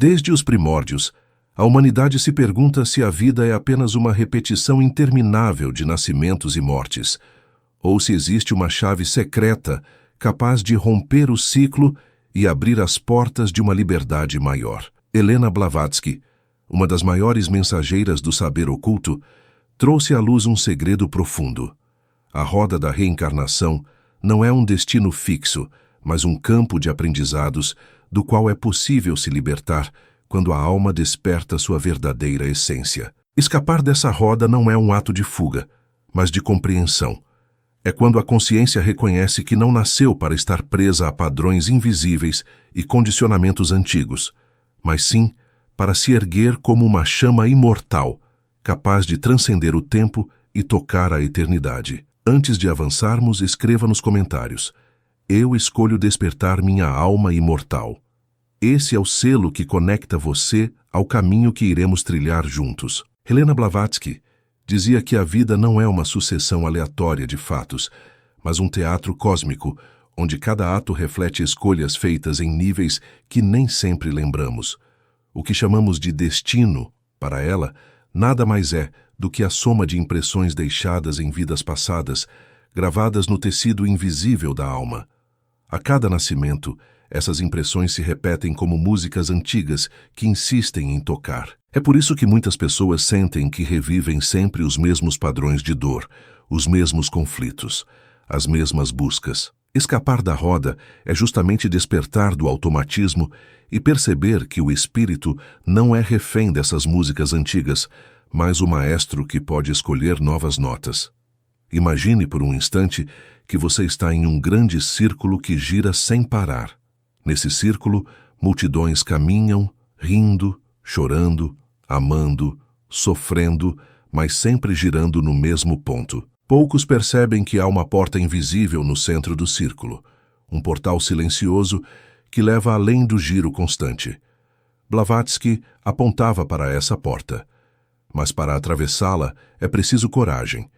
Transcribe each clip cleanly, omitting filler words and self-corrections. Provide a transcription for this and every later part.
Desde os primórdios, a humanidade se pergunta se a vida é apenas uma repetição interminável de nascimentos e mortes, ou se existe uma chave secreta capaz de romper o ciclo e abrir as portas de uma liberdade maior. Helena Blavatsky, uma das maiores mensageiras do saber oculto, trouxe à luz um segredo profundo. A roda da reencarnação não é um destino fixo, mas um campo de aprendizados do qual é possível se libertar quando a alma desperta sua verdadeira essência. Escapar dessa roda não é um ato de fuga, mas de compreensão. É quando a consciência reconhece que não nasceu para estar presa a padrões invisíveis e condicionamentos antigos, mas sim para se erguer como uma chama imortal, capaz de transcender o tempo e tocar a eternidade. Antes de avançarmos, escreva nos comentários: eu escolho despertar minha alma imortal. Esse é o selo que conecta você ao caminho que iremos trilhar juntos. Helena Blavatsky dizia que a vida não é uma sucessão aleatória de fatos, mas um teatro cósmico, onde cada ato reflete escolhas feitas em níveis que nem sempre lembramos. O que chamamos de destino, para ela, nada mais é do que a soma de impressões deixadas em vidas passadas, gravadas no tecido invisível da alma. A cada nascimento, essas impressões se repetem como músicas antigas que insistem em tocar. É por isso que muitas pessoas sentem que revivem sempre os mesmos padrões de dor, os mesmos conflitos, as mesmas buscas. Escapar da roda é justamente despertar do automatismo e perceber que o espírito não é refém dessas músicas antigas, mas o maestro que pode escolher novas notas. Imagine por um instante que você está em um grande círculo que gira sem parar. Nesse círculo, multidões caminham, rindo, chorando, amando, sofrendo, mas sempre girando no mesmo ponto. Poucos percebem que há uma porta invisível no centro do círculo, um portal silencioso que leva além do giro constante. Blavatsky apontava para essa porta. Mas para atravessá-la é preciso coragem.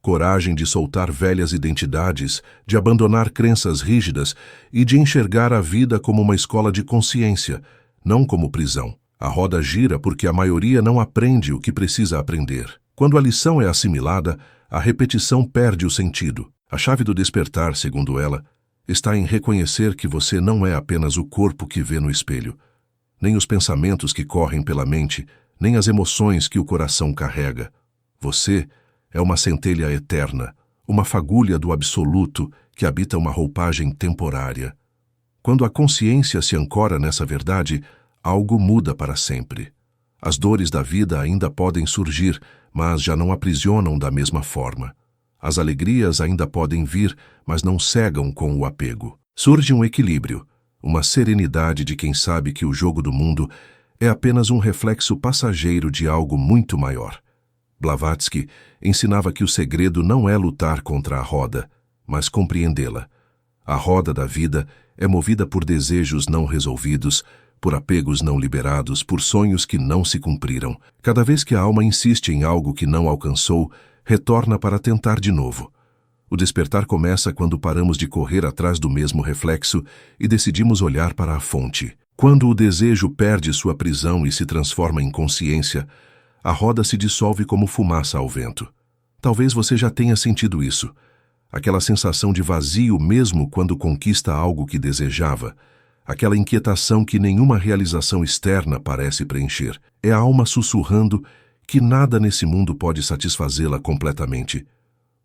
Coragem de soltar velhas identidades, de abandonar crenças rígidas e de enxergar a vida como uma escola de consciência, não como prisão. A roda gira porque a maioria não aprende o que precisa aprender. Quando a lição é assimilada, a repetição perde o sentido. A chave do despertar, segundo ela, está em reconhecer que você não é apenas o corpo que vê no espelho, nem os pensamentos que correm pela mente, nem as emoções que o coração carrega. Você é uma centelha eterna, uma fagulha do absoluto que habita uma roupagem temporária. Quando a consciência se ancora nessa verdade, algo muda para sempre. As dores da vida ainda podem surgir, mas já não aprisionam da mesma forma. As alegrias ainda podem vir, mas não cegam com o apego. Surge um equilíbrio, uma serenidade de quem sabe que o jogo do mundo é apenas um reflexo passageiro de algo muito maior. Blavatsky ensinava que o segredo não é lutar contra a roda, mas compreendê-la. A roda da vida é movida por desejos não resolvidos, por apegos não liberados, por sonhos que não se cumpriram. Cada vez que a alma insiste em algo que não alcançou, retorna para tentar de novo. O despertar começa quando paramos de correr atrás do mesmo reflexo e decidimos olhar para a fonte. Quando o desejo perde sua prisão e se transforma em consciência, a roda se dissolve como fumaça ao vento. Talvez você já tenha sentido isso. Aquela sensação de vazio mesmo quando conquista algo que desejava. Aquela inquietação que nenhuma realização externa parece preencher. É a alma sussurrando que nada nesse mundo pode satisfazê-la completamente,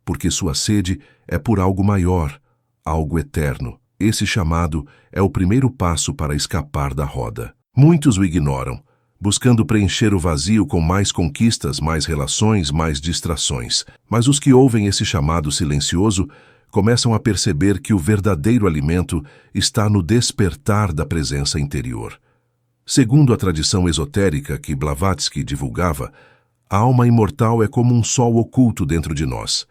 porque sua sede é por algo maior, algo eterno. Esse chamado é o primeiro passo para escapar da roda. Muitos o ignoram, buscando preencher o vazio com mais conquistas, mais relações, mais distrações. Mas os que ouvem esse chamado silencioso começam a perceber que o verdadeiro alimento está no despertar da presença interior. Segundo a tradição esotérica que Blavatsky divulgava, a alma imortal é como um sol oculto dentro de nós.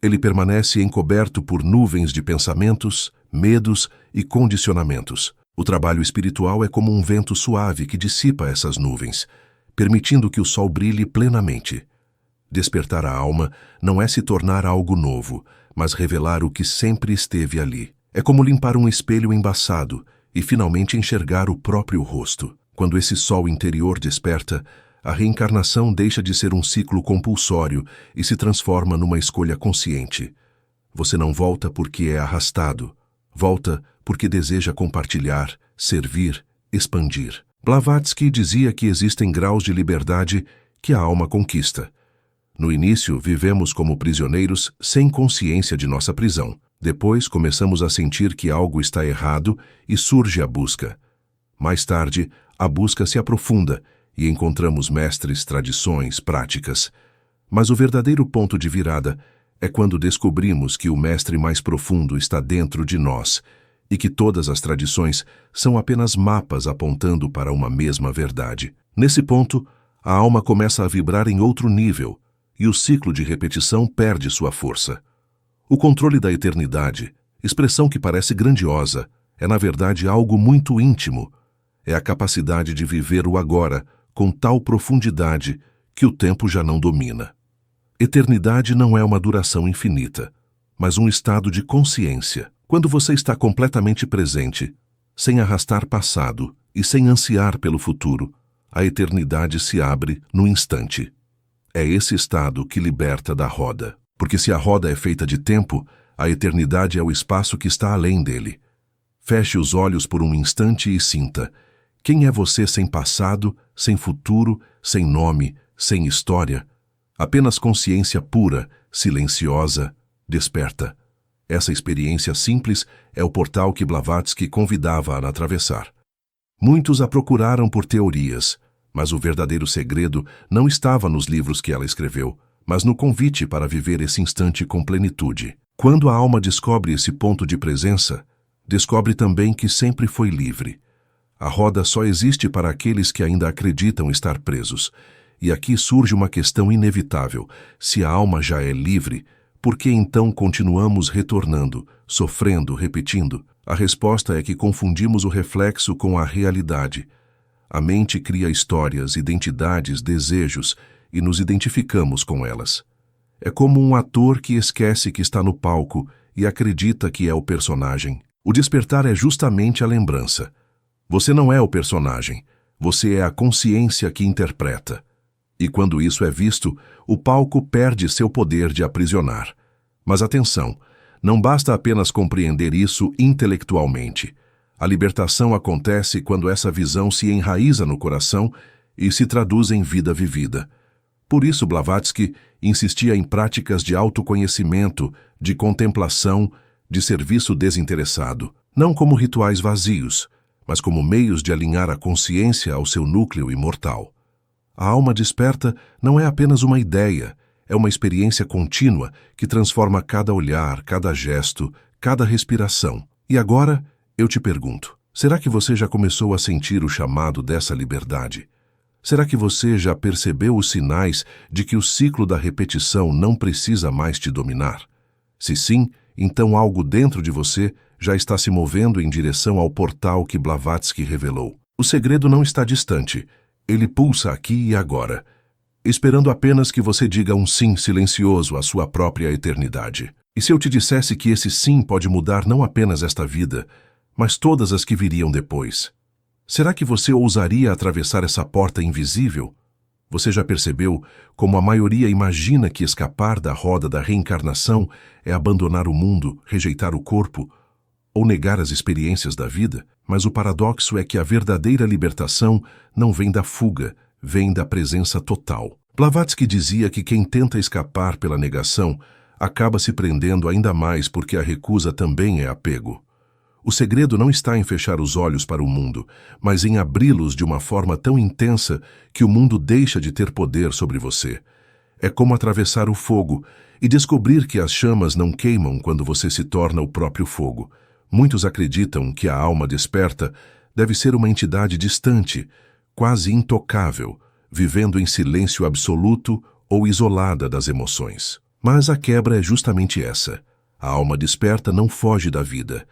Ele permanece encoberto por nuvens de pensamentos, medos e condicionamentos. O trabalho espiritual é como um vento suave que dissipa essas nuvens, permitindo que o sol brilhe plenamente. Despertar a alma não é se tornar algo novo, mas revelar o que sempre esteve ali. É como limpar um espelho embaçado e finalmente enxergar o próprio rosto. Quando esse sol interior desperta, a reencarnação deixa de ser um ciclo compulsório e se transforma numa escolha consciente. Você não volta porque é arrastado, volta porque deseja compartilhar, servir, expandir. Blavatsky dizia que existem graus de liberdade que a alma conquista. No início, vivemos como prisioneiros sem consciência de nossa prisão. Depois, começamos a sentir que algo está errado e surge a busca. Mais tarde, a busca se aprofunda e encontramos mestres, tradições, práticas. Mas o verdadeiro ponto de virada é quando descobrimos que o mestre mais profundo está dentro de nós e que todas as tradições são apenas mapas apontando para uma mesma verdade. Nesse ponto, a alma começa a vibrar em outro nível e o ciclo de repetição perde sua força. O controle da eternidade, expressão que parece grandiosa, é na verdade algo muito íntimo. É a capacidade de viver o agora com tal profundidade que o tempo já não domina. Eternidade não é uma duração infinita, mas um estado de consciência. Quando você está completamente presente, sem arrastar passado e sem ansiar pelo futuro, a eternidade se abre no instante. É esse estado que liberta da roda. Porque se a roda é feita de tempo, a eternidade é o espaço que está além dele. Feche os olhos por um instante e sinta. Quem é você sem passado, sem futuro, sem nome, sem história? Apenas consciência pura, silenciosa, desperta. Essa experiência simples é o portal que Blavatsky convidava a atravessar. Muitos a procuraram por teorias, mas o verdadeiro segredo não estava nos livros que ela escreveu, mas no convite para viver esse instante com plenitude. Quando a alma descobre esse ponto de presença, descobre também que sempre foi livre. A roda só existe para aqueles que ainda acreditam estar presos. E aqui surge uma questão inevitável. Se a alma já é livre, por que então continuamos retornando, sofrendo, repetindo? A resposta é que confundimos o reflexo com a realidade. A mente cria histórias, identidades, desejos, e nos identificamos com elas. É como um ator que esquece que está no palco e acredita que é o personagem. O despertar é justamente a lembrança. Você não é o personagem, você é a consciência que interpreta. E quando isso é visto, o palco perde seu poder de aprisionar. Mas atenção, não basta apenas compreender isso intelectualmente. A libertação acontece quando essa visão se enraiza no coração e se traduz em vida vivida. Por isso Blavatsky insistia em práticas de autoconhecimento, de contemplação, de serviço desinteressado, não como rituais vazios, mas como meios de alinhar a consciência ao seu núcleo imortal. A alma desperta não é apenas uma ideia, é uma experiência contínua que transforma cada olhar, cada gesto, cada respiração. E agora, eu te pergunto, será que você já começou a sentir o chamado dessa liberdade? Será que você já percebeu os sinais de que o ciclo da repetição não precisa mais te dominar? Se sim, então algo dentro de você já está se movendo em direção ao portal que Blavatsky revelou. O segredo não está distante, ele pulsa aqui e agora, esperando apenas que você diga um sim silencioso à sua própria eternidade. E se eu te dissesse que esse sim pode mudar não apenas esta vida, mas todas as que viriam depois? Será que você ousaria atravessar essa porta invisível? Você já percebeu como a maioria imagina que escapar da roda da reencarnação é abandonar o mundo, rejeitar o corpo ou negar as experiências da vida? Mas o paradoxo é que a verdadeira libertação não vem da fuga, vem da presença total. Blavatsky dizia que quem tenta escapar pela negação acaba se prendendo ainda mais porque a recusa também é apego. O segredo não está em fechar os olhos para o mundo, mas em abri-los de uma forma tão intensa que o mundo deixa de ter poder sobre você. É como atravessar o fogo e descobrir que as chamas não queimam quando você se torna o próprio fogo. Muitos acreditam que a alma desperta deve ser uma entidade distante, quase intocável, vivendo em silêncio absoluto ou isolada das emoções. Mas a quebra é justamente essa. A alma desperta não foge da vida.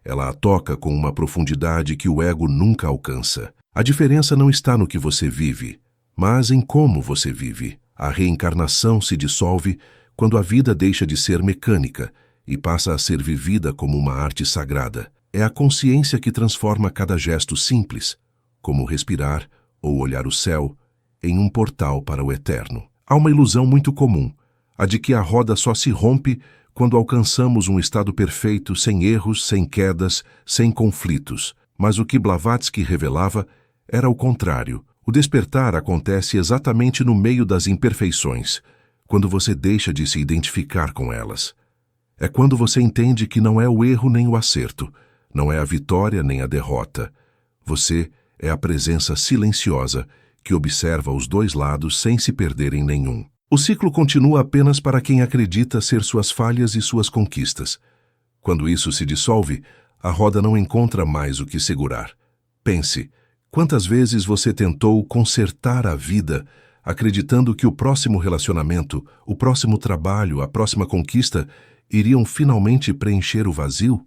Ela a toca com uma profundidade que o ego nunca alcança. A diferença não está no que você vive, mas em como você vive. A reencarnação se dissolve quando a vida deixa de ser mecânica e passa a ser vivida como uma arte sagrada. É a consciência que transforma cada gesto simples, como respirar ou olhar o céu, em um portal para o eterno. Há uma ilusão muito comum, a de que a roda só se rompe quando alcançamos um estado perfeito, sem erros, sem quedas, sem conflitos. Mas o que Blavatsky revelava era o contrário. O despertar acontece exatamente no meio das imperfeições, quando você deixa de se identificar com elas. É quando você entende que não é o erro nem o acerto, não é a vitória nem a derrota. Você é a presença silenciosa que observa os dois lados sem se perder em nenhum. O ciclo continua apenas para quem acredita ser suas falhas e suas conquistas. Quando isso se dissolve, a roda não encontra mais o que segurar. Pense, quantas vezes você tentou consertar a vida, acreditando que o próximo relacionamento, o próximo trabalho, a próxima conquista iriam finalmente preencher o vazio?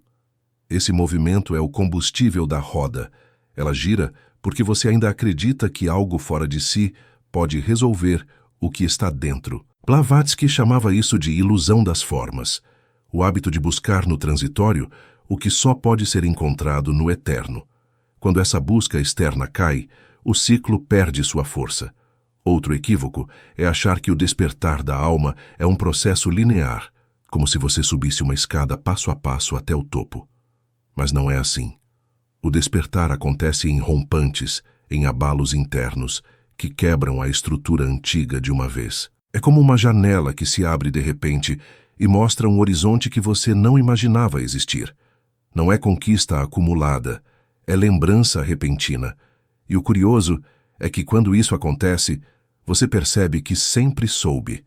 Esse movimento é o combustível da roda. Ela gira porque você ainda acredita que algo fora de si pode resolver o que está dentro. Blavatsky chamava isso de ilusão das formas, o hábito de buscar no transitório o que só pode ser encontrado no eterno. Quando essa busca externa cai, o ciclo perde sua força. Outro equívoco é achar que o despertar da alma é um processo linear, como se você subisse uma escada passo a passo até o topo. Mas não é assim. O despertar acontece em rompantes, em abalos internos, que quebram a estrutura antiga de uma vez. É como uma janela que se abre de repente e mostra um horizonte que você não imaginava existir. Não é conquista acumulada, é lembrança repentina. E o curioso é que quando isso acontece, você percebe que sempre soube.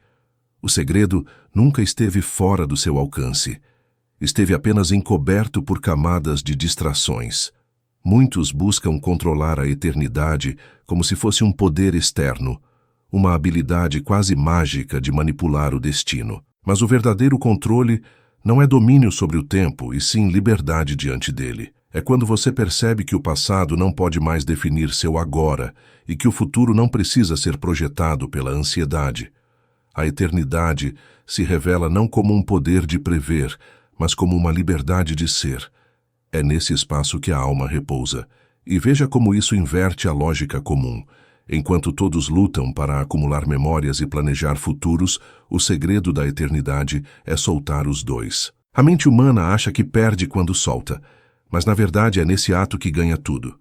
O segredo nunca esteve fora do seu alcance. Esteve apenas encoberto por camadas de distrações. Muitos buscam controlar a eternidade como se fosse um poder externo, uma habilidade quase mágica de manipular o destino. Mas o verdadeiro controle não é domínio sobre o tempo, e sim liberdade diante dele. É quando você percebe que o passado não pode mais definir seu agora e que o futuro não precisa ser projetado pela ansiedade. A eternidade se revela não como um poder de prever, mas como uma liberdade de ser. É nesse espaço que a alma repousa. E veja como isso inverte a lógica comum. Enquanto todos lutam para acumular memórias e planejar futuros, o segredo da eternidade é soltar os dois. A mente humana acha que perde quando solta, mas na verdade é nesse ato que ganha tudo.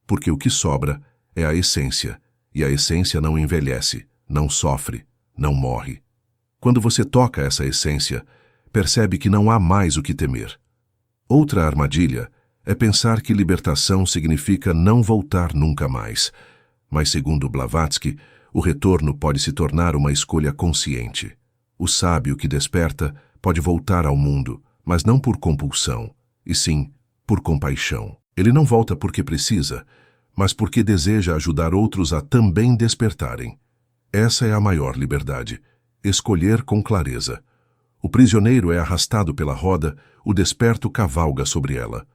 Porque o que sobra é a essência, e a essência não envelhece, não sofre, não morre. Quando você toca essa essência, percebe que não há mais o que temer. Outra armadilha é pensar que libertação significa não voltar nunca mais. Mas, segundo Blavatsky, o retorno pode se tornar uma escolha consciente. O sábio que desperta pode voltar ao mundo, mas não por compulsão, e sim por compaixão. Ele não volta porque precisa, mas porque deseja ajudar outros a também despertarem. Essa é a maior liberdade, escolher com clareza. O prisioneiro é arrastado pela roda, o desperto cavalga sobre ela.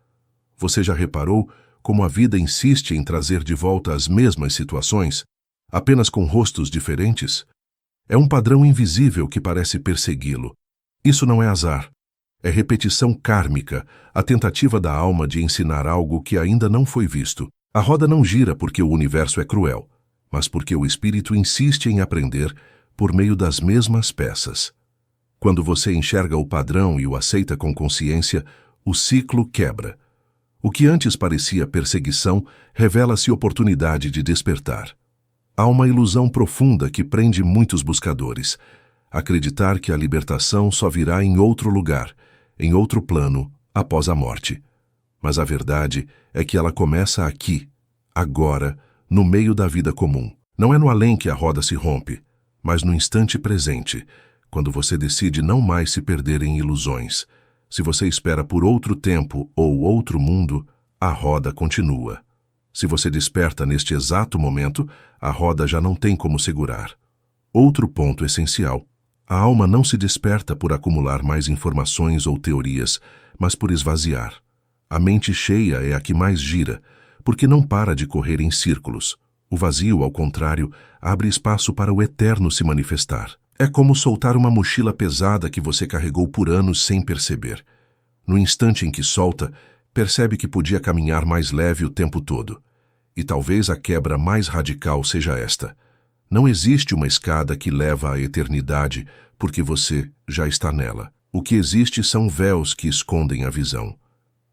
Você já reparou como a vida insiste em trazer de volta as mesmas situações, apenas com rostos diferentes? É um padrão invisível que parece persegui-lo. Isso não é azar. É repetição kármica, a tentativa da alma de ensinar algo que ainda não foi visto. A roda não gira porque o universo é cruel, mas porque o espírito insiste em aprender por meio das mesmas peças. Quando você enxerga o padrão e o aceita com consciência, o ciclo quebra. O que antes parecia perseguição revela-se oportunidade de despertar. Há uma ilusão profunda que prende muitos buscadores: acreditar que a libertação só virá em outro lugar, em outro plano, após a morte. Mas a verdade é que ela começa aqui, agora, no meio da vida comum. Não é no além que a roda se rompe, mas no instante presente, quando você decide não mais se perder em ilusões. Se você espera por outro tempo ou outro mundo, a roda continua. Se você desperta neste exato momento, a roda já não tem como segurar. Outro ponto essencial: a alma não se desperta por acumular mais informações ou teorias, mas por esvaziar. A mente cheia é a que mais gira, porque não para de correr em círculos. O vazio, ao contrário, abre espaço para o eterno se manifestar. É como soltar uma mochila pesada que você carregou por anos sem perceber. No instante em que solta, percebe que podia caminhar mais leve o tempo todo. E talvez a quebra mais radical seja esta: não existe uma escada que leva à eternidade porque você já está nela. O que existe são véus que escondem a visão.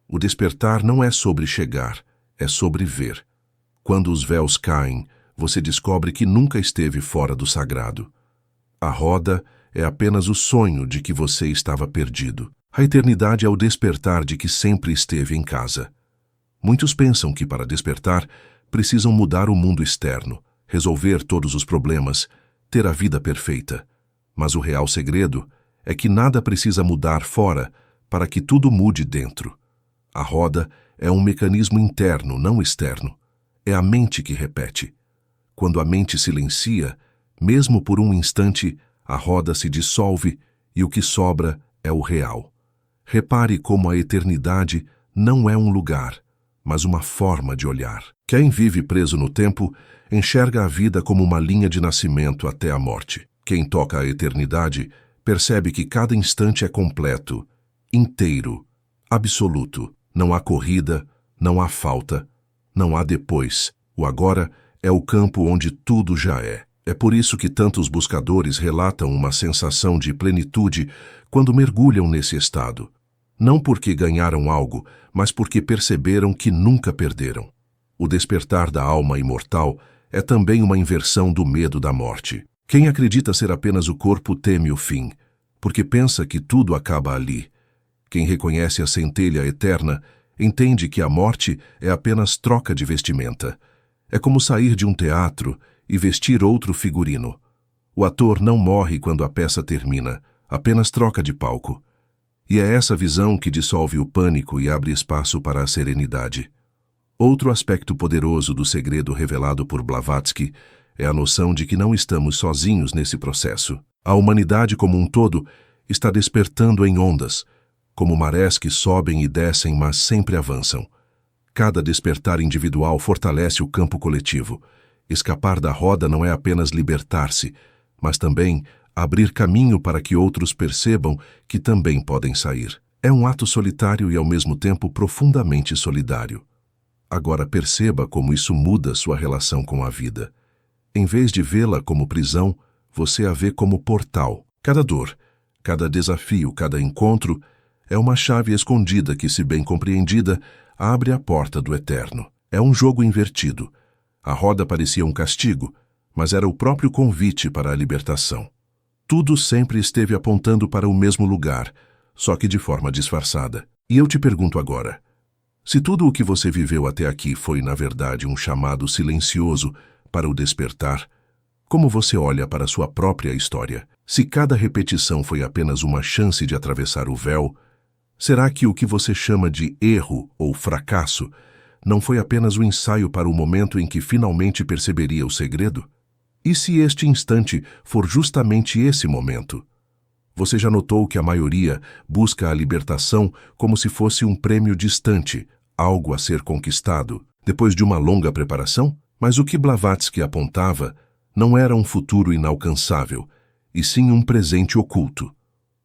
O despertar não é sobre chegar, é sobre ver. Quando os véus caem, você descobre que nunca esteve fora do sagrado. A roda é apenas o sonho de que você estava perdido. A eternidade é o despertar de que sempre esteve em casa. Muitos pensam que para despertar, precisam mudar o mundo externo, resolver todos os problemas, ter a vida perfeita. Mas o real segredo é que nada precisa mudar fora para que tudo mude dentro. A roda é um mecanismo interno, não externo. É a mente que repete. Quando a mente silencia, mesmo por um instante, a roda se dissolve e o que sobra é o real. Repare como a eternidade não é um lugar, mas uma forma de olhar. Quem vive preso no tempo enxerga a vida como uma linha de nascimento até a morte. Quem toca a eternidade percebe que cada instante é completo, inteiro, absoluto. Não há corrida, não há falta, não há depois. O agora é o campo onde tudo já é. É por isso que tantos buscadores relatam uma sensação de plenitude quando mergulham nesse estado. Não porque ganharam algo, mas porque perceberam que nunca perderam. O despertar da alma imortal é também uma inversão do medo da morte. Quem acredita ser apenas o corpo teme o fim, porque pensa que tudo acaba ali. Quem reconhece a centelha eterna entende que a morte é apenas troca de vestimenta. É como sair de um teatro e vestir outro figurino. O ator não morre quando a peça termina, apenas troca de palco. E é essa visão que dissolve o pânico e abre espaço para a serenidade. Outro aspecto poderoso do segredo revelado por Blavatsky é a noção de que não estamos sozinhos nesse processo. A humanidade como um todo está despertando em ondas, como marés que sobem e descem, mas sempre avançam. Cada despertar individual fortalece o campo coletivo. Escapar da roda não é apenas libertar-se, mas também abrir caminho para que outros percebam que também podem sair. É um ato solitário e ao mesmo tempo profundamente solidário. Agora perceba como isso muda sua relação com a vida. Em vez de vê-la como prisão, você a vê como portal. Cada dor, cada desafio, cada encontro é uma chave escondida que, se bem compreendida, abre a porta do eterno. É um jogo invertido. A roda parecia um castigo, mas era o próprio convite para a libertação. Tudo sempre esteve apontando para o mesmo lugar, só que de forma disfarçada. E eu te pergunto agora, se tudo o que você viveu até aqui foi, na verdade, um chamado silencioso para o despertar, como você olha para sua própria história? Se cada repetição foi apenas uma chance de atravessar o véu, será que o que você chama de erro ou fracasso não foi apenas um ensaio para o momento em que finalmente perceberia o segredo? E se este instante for justamente esse momento? Você já notou que a maioria busca a libertação como se fosse um prêmio distante, algo a ser conquistado, depois de uma longa preparação? Mas o que Blavatsky apontava não era um futuro inalcançável, e sim um presente oculto.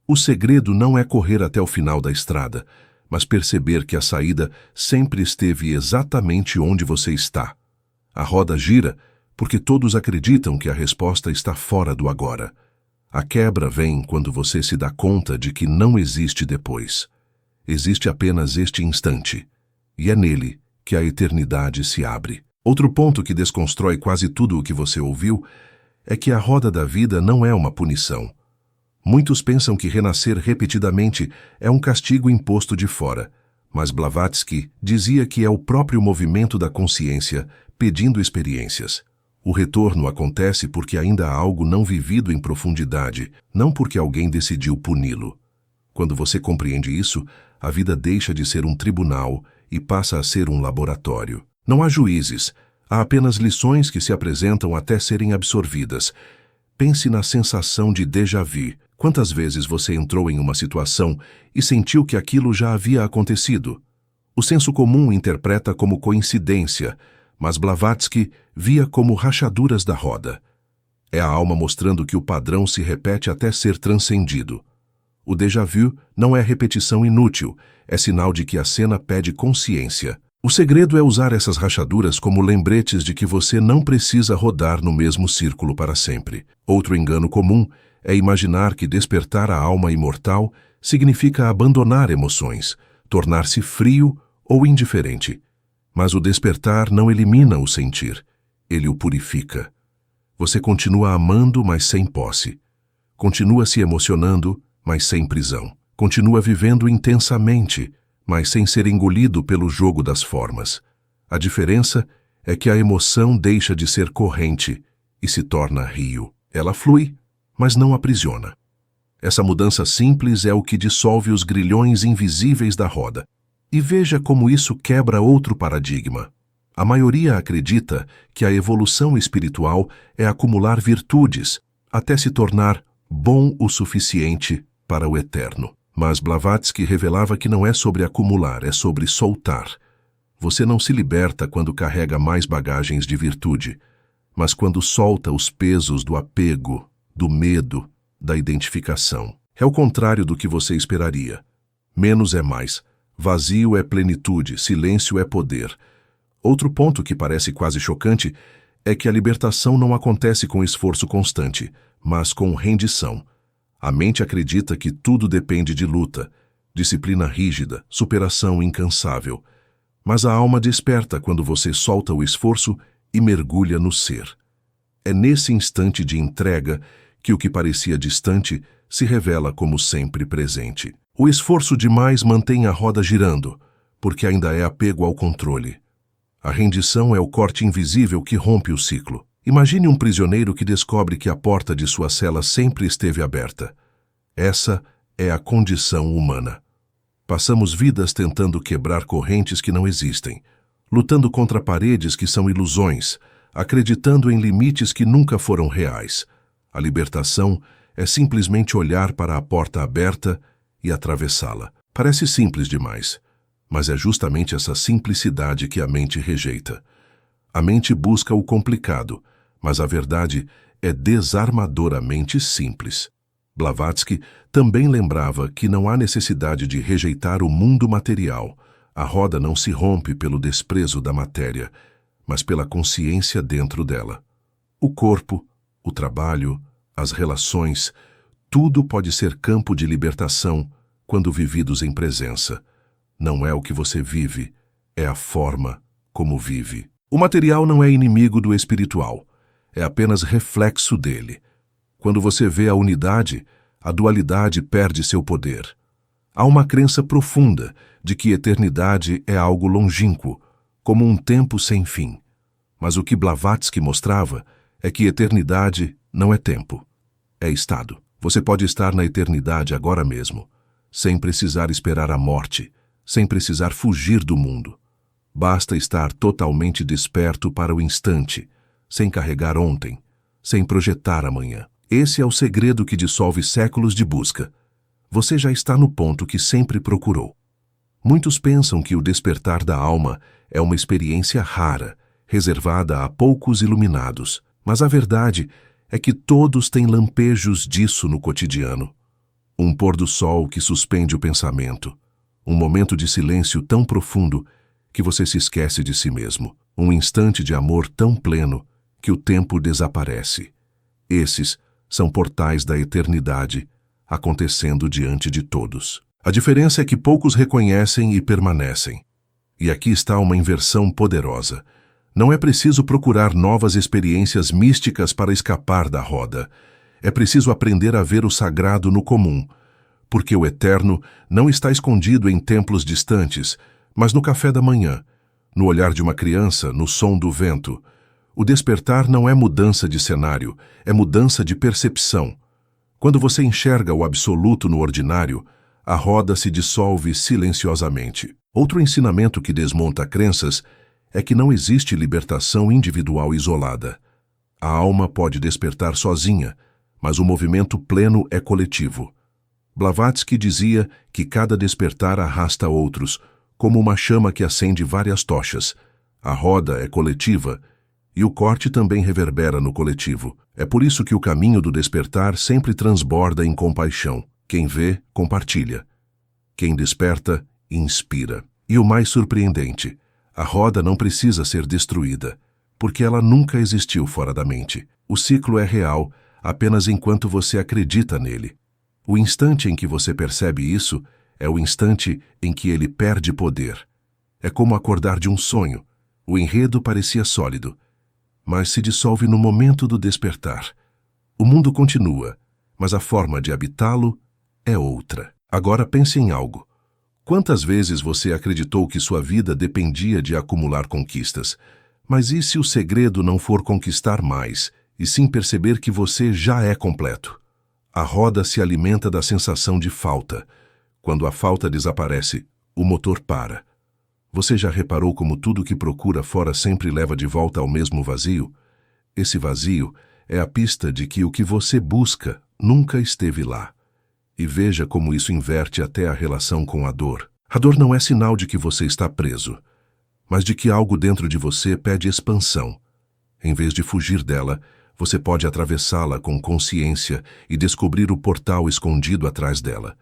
O segredo não é correr até o final da estrada, mas perceber que a saída sempre esteve exatamente onde você está. A roda gira porque todos acreditam que a resposta está fora do agora. A quebra vem quando você se dá conta de que não existe depois. Existe apenas este instante, e é nele que a eternidade se abre. Outro ponto que desconstrói quase tudo o que você ouviu é que a roda da vida não é uma punição. Muitos pensam que renascer repetidamente é um castigo imposto de fora, mas Blavatsky dizia que é o próprio movimento da consciência pedindo experiências. O retorno acontece porque ainda há algo não vivido em profundidade, não porque alguém decidiu puni-lo. Quando você compreende isso, a vida deixa de ser um tribunal e passa a ser um laboratório. Não há juízes, há apenas lições que se apresentam até serem absorvidas. Pense na sensação de déjà vu. Quantas vezes você entrou em uma situação e sentiu que aquilo já havia acontecido? O senso comum interpreta como coincidência, mas Blavatsky via como rachaduras da roda. É a alma mostrando que o padrão se repete até ser transcendido. O déjà vu não é repetição inútil, é sinal de que a cena pede consciência. O segredo é usar essas rachaduras como lembretes de que você não precisa rodar no mesmo círculo para sempre. Outro engano comum é imaginar que despertar a alma imortal significa abandonar emoções, tornar-se frio ou indiferente. Mas o despertar não elimina o sentir, ele o purifica. Você continua amando, mas sem posse. Continua se emocionando, mas sem prisão. Continua vivendo intensamente, mas sem ser engolido pelo jogo das formas. A diferença é que a emoção deixa de ser corrente e se torna rio. Ela flui, mas não aprisiona. Essa mudança simples é o que dissolve os grilhões invisíveis da roda. E veja como isso quebra outro paradigma. A maioria acredita que a evolução espiritual é acumular virtudes até se tornar bom o suficiente para o eterno. Mas Blavatsky revelava que não é sobre acumular, é sobre soltar. Você não se liberta quando carrega mais bagagens de virtude, mas quando solta os pesos do apego, do medo, da identificação. É o contrário do que você esperaria. Menos é mais. Vazio é plenitude, silêncio é poder. Outro ponto que parece quase chocante é que a libertação não acontece com esforço constante, mas com rendição. A mente acredita que tudo depende de luta, disciplina rígida, superação incansável. Mas a alma desperta quando você solta o esforço e mergulha no ser. É nesse instante de entrega que o que parecia distante se revela como sempre presente. O esforço demais mantém a roda girando, porque ainda é apego ao controle. A rendição é o corte invisível que rompe o ciclo. Imagine um prisioneiro que descobre que a porta de sua cela sempre esteve aberta. Essa é a condição humana. Passamos vidas tentando quebrar correntes que não existem, lutando contra paredes que são ilusões, acreditando em limites que nunca foram reais. A libertação é simplesmente olhar para a porta aberta e atravessá-la. Parece simples demais, mas é justamente essa simplicidade que a mente rejeita. A mente busca o complicado, mas a verdade é desarmadoramente simples. Blavatsky também lembrava que não há necessidade de rejeitar o mundo material. A roda não se rompe pelo desprezo da matéria, mas pela consciência dentro dela. O corpo, o trabalho, as relações, tudo pode ser campo de libertação quando vividos em presença. Não é o que você vive, é a forma como vive. O material não é inimigo do espiritual, é apenas reflexo dele. Quando você vê a unidade, a dualidade perde seu poder. Há uma crença profunda de que eternidade é algo longínquo, como um tempo sem fim. Mas o que Blavatsky mostrava é que eternidade não é tempo, é estado. Você pode estar na eternidade agora mesmo, sem precisar esperar a morte, sem precisar fugir do mundo. Basta estar totalmente desperto para o instante, sem carregar ontem, sem projetar amanhã. Esse é o segredo que dissolve séculos de busca. Você já está no ponto que sempre procurou. Muitos pensam que o despertar da alma é uma experiência rara, reservada a poucos iluminados, mas a verdade é que todos têm lampejos disso no cotidiano. Um pôr do sol que suspende o pensamento, um momento de silêncio tão profundo que você se esquece de si mesmo, um instante de amor tão pleno que o tempo desaparece. Esses são portais da eternidade acontecendo diante de todos. A diferença é que poucos reconhecem e permanecem. E aqui está uma inversão poderosa. Não é preciso procurar novas experiências místicas para escapar da roda. É preciso aprender a ver o sagrado no comum, porque o eterno não está escondido em templos distantes, mas no café da manhã, no olhar de uma criança, no som do vento. O despertar não é mudança de cenário, é mudança de percepção. Quando você enxerga o absoluto no ordinário, a roda se dissolve silenciosamente. Outro ensinamento que desmonta crenças é que não existe libertação individual isolada. A alma pode despertar sozinha, mas o movimento pleno é coletivo. Blavatsky dizia que cada despertar arrasta outros, como uma chama que acende várias tochas. A roda é coletiva, e o corte também reverbera no coletivo. É por isso que o caminho do despertar sempre transborda em compaixão. Quem vê, compartilha. Quem desperta, inspira. E o mais surpreendente, A roda não precisa ser destruída, porque ela nunca existiu fora da mente. O ciclo é real apenas enquanto você acredita nele. O instante em que você percebe isso é o instante em que ele perde poder. É como acordar de um sonho. O enredo parecia sólido, mas se dissolve no momento do despertar. O mundo continua, mas a forma de habitá-lo é outra. Agora pense em algo. Quantas vezes você acreditou que sua vida dependia de acumular conquistas? Mas e se o segredo não for conquistar mais, e sim perceber que você já é completo? A roda se alimenta da sensação de falta. Quando a falta desaparece, o motor para. Você já reparou como tudo que procura fora sempre leva de volta ao mesmo vazio? Esse vazio é a pista de que o que você busca nunca esteve lá. E veja como isso inverte até a relação com a dor. A dor não é sinal de que você está preso, mas de que algo dentro de você pede expansão. Em vez de fugir dela, você pode atravessá-la com consciência e descobrir o portal escondido atrás dela.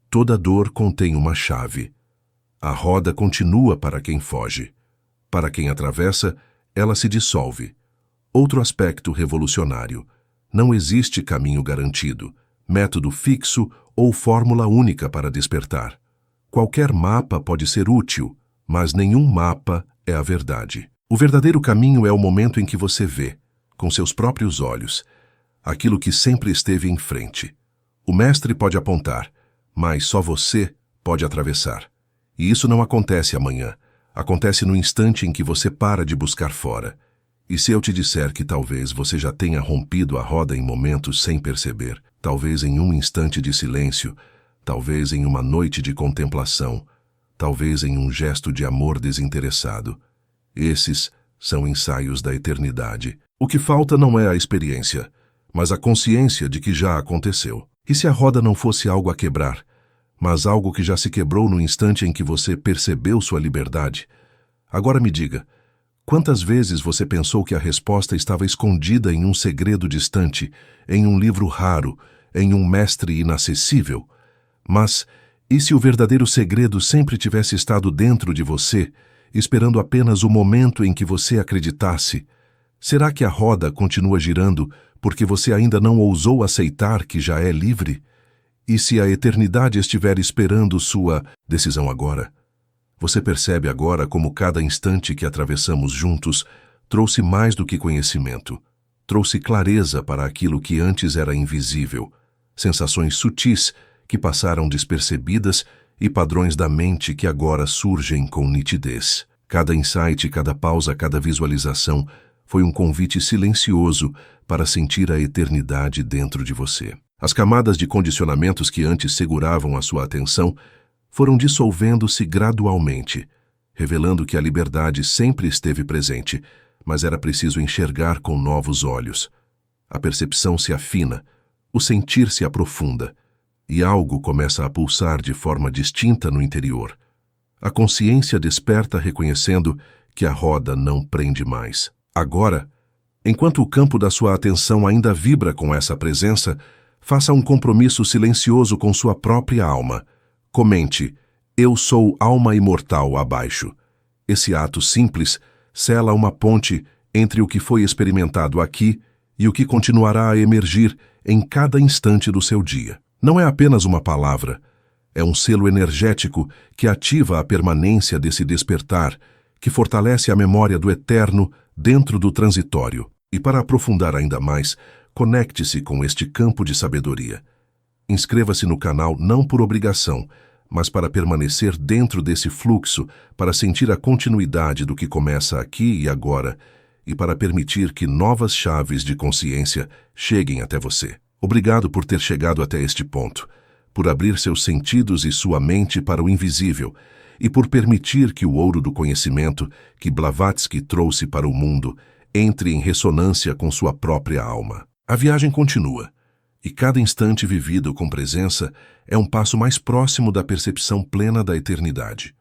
Toda dor contém uma chave. A roda continua para quem foge. Para quem atravessa, ela se dissolve. Outro aspecto revolucionário. Não existe caminho garantido, método fixo ou fórmula única para despertar. Qualquer mapa pode ser útil, mas nenhum mapa é a verdade. O verdadeiro caminho é o momento em que você vê, com seus próprios olhos, aquilo que sempre esteve em frente. O mestre pode apontar, mas só você pode atravessar. E isso não acontece amanhã. Acontece no instante em que você para de buscar fora. E se eu te disser que talvez você já tenha rompido a roda em momentos sem perceber, talvez em um instante de silêncio, talvez em uma noite de contemplação, talvez em um gesto de amor desinteressado. Esses são ensaios da eternidade. O que falta não é a experiência, mas a consciência de que já aconteceu. E se a roda não fosse algo a quebrar, mas algo que já se quebrou no instante em que você percebeu sua liberdade? Agora me diga, quantas vezes você pensou que a resposta estava escondida em um segredo distante, em um livro raro, em um mestre inacessível? Mas, e se o verdadeiro segredo sempre tivesse estado dentro de você, esperando apenas o momento em que você acreditasse? Será que a roda continua girando porque você ainda não ousou aceitar que já é livre? E se a eternidade estiver esperando sua decisão agora? Você percebe agora como cada instante que atravessamos juntos trouxe mais do que conhecimento. Trouxe clareza para aquilo que antes era invisível, sensações sutis que passaram despercebidas e padrões da mente que agora surgem com nitidez. Cada insight, cada pausa, cada visualização foi um convite silencioso para sentir a eternidade dentro de você. As camadas de condicionamentos que antes seguravam a sua atenção foram dissolvendo-se gradualmente, revelando que a liberdade sempre esteve presente, mas era preciso enxergar com novos olhos. A percepção se afina, o sentir se aprofunda, e algo começa a pulsar de forma distinta no interior. A consciência desperta reconhecendo que a roda não prende mais. Agora, enquanto o campo da sua atenção ainda vibra com essa presença, faça um compromisso silencioso com sua própria alma. Comente, eu sou alma imortal abaixo. Esse ato simples sela uma ponte entre o que foi experimentado aqui e o que continuará a emergir em cada instante do seu dia. Não é apenas uma palavra, é um selo energético que ativa a permanência desse despertar, que fortalece a memória do eterno dentro do transitório. E para aprofundar ainda mais, conecte-se com este campo de sabedoria. Inscreva-se no canal não por obrigação, mas para permanecer dentro desse fluxo, para sentir a continuidade do que começa aqui e agora, e para permitir que novas chaves de consciência cheguem até você. Obrigado por ter chegado até este ponto, por abrir seus sentidos e sua mente para o invisível, e por permitir que o ouro do conhecimento que Blavatsky trouxe para o mundo entre em ressonância com sua própria alma. A viagem continua, e cada instante vivido com presença é um passo mais próximo da percepção plena da eternidade.